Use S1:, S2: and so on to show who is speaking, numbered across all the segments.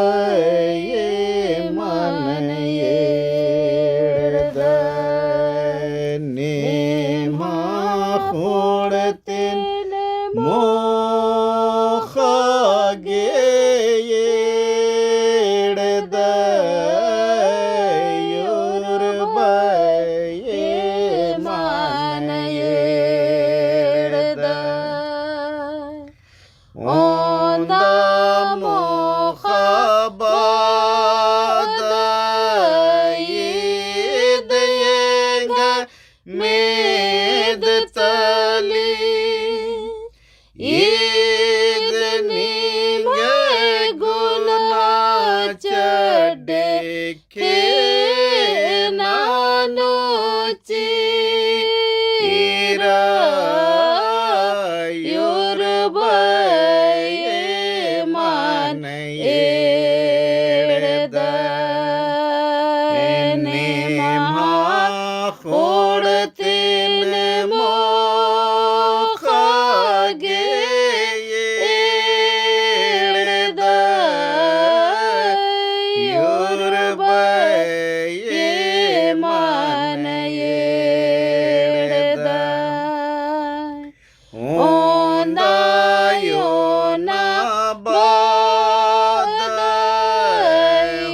S1: Yorubaye manayerda nema khorten mokhageyerda Yorubaye manayerda onda mokhabada yedenga medtali yedeninga gulna chadeke nanochi ira Yorubaye manayerda nema khorten mokhageyerda Yorubaye manayerda onda yona bada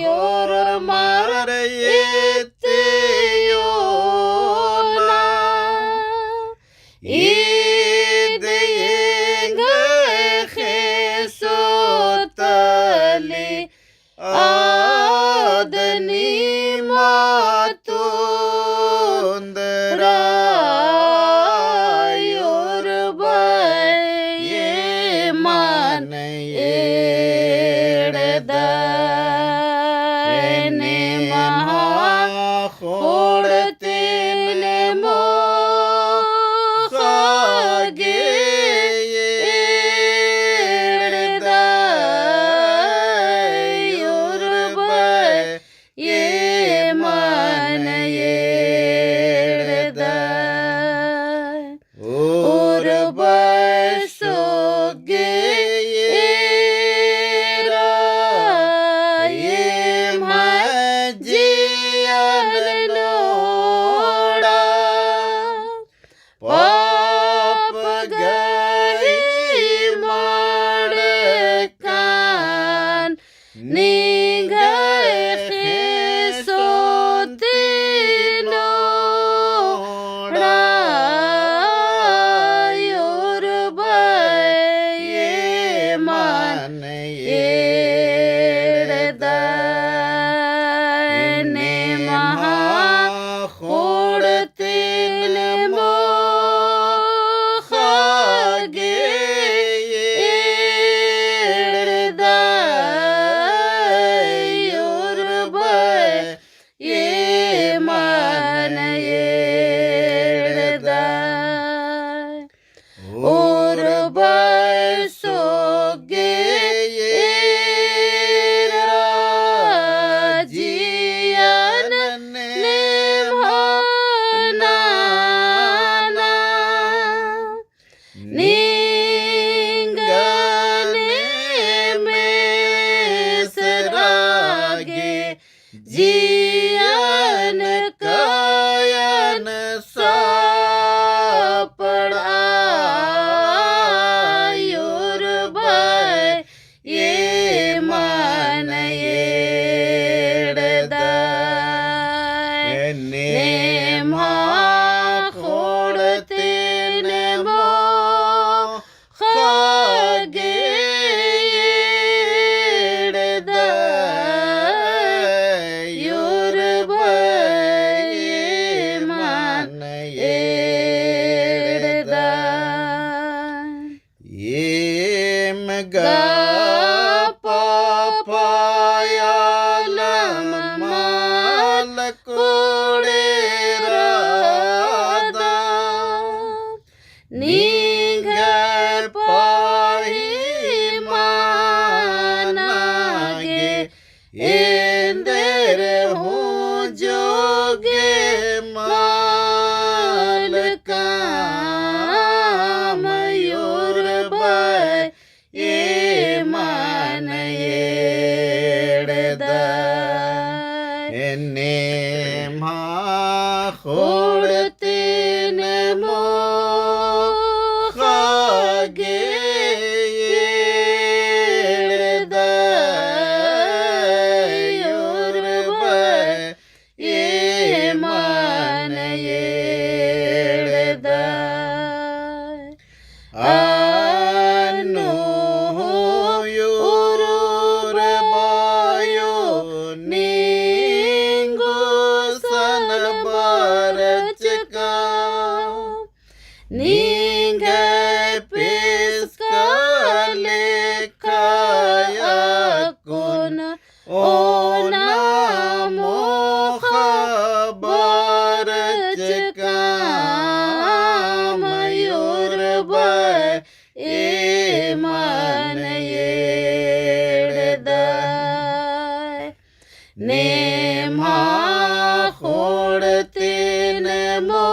S1: yormar yete yona yedenga khesotali adni matundra Yorubaye manayerda nema khorten mokhageyerda Yorubaye manayerda Urbaşogeyera yemhajiyanloda papagayi madekan ningai khesotinoda Yorubaye manayerda nema khorten mokhageyerda Yorubaye manayerda Urbaşogeyera jiyan nemhanana ningane mesrage jiyan kayan sapda Yorubaye manayerda nema khorten mokhageyerda ओ नामो खबरच का मयूर ए मन येड़दाय नेमा खोड़ते नमो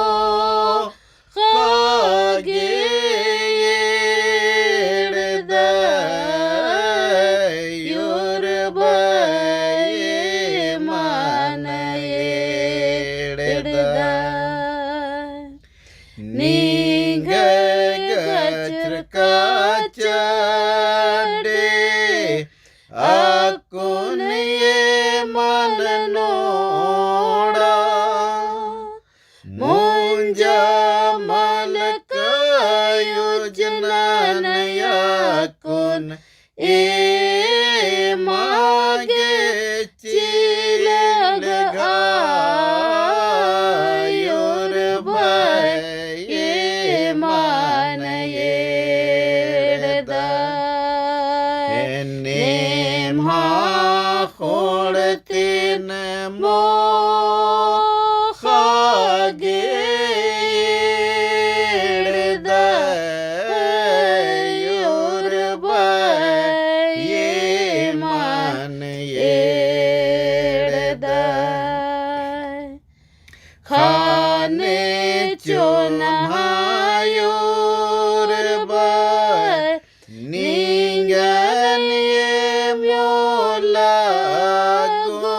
S1: खागे येड़दाय your मन येड़दाय नींग गच्र का चढ़े अकुन ये मन नोड़ा मुंजा मन का योजना नयाकुन ए मागे चिलग आयोर ये मन येड़दाय नेमा खोड़ते नमो खागे येड़दाय योर ये मन येड़दाय खाने चोनहायोर नींगन ये म्योला गो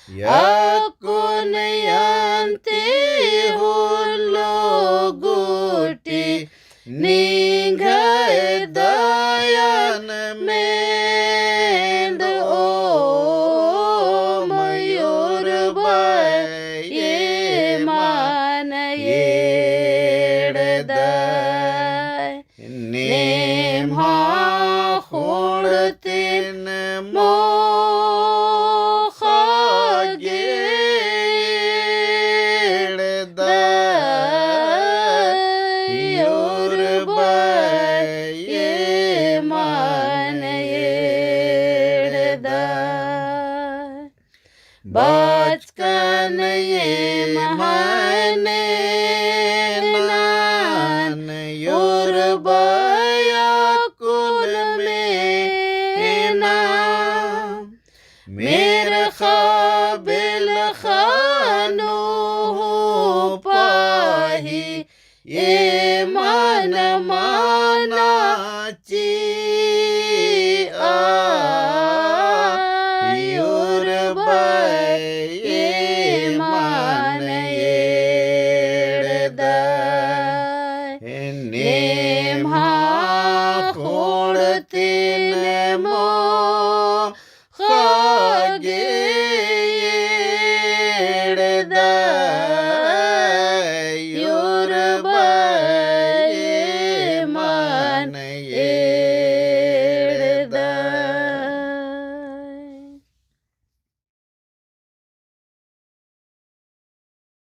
S1: याकुन यंती हुलो गुटी नींगय दयन मेंद ओ मयूर ये मन येड़दाय नेमा खोड़ते नमो खागे येड़दाय योर ये मन येड़दाय बचकन ये महने नान योर कुल में ना मेरे खाबिल खा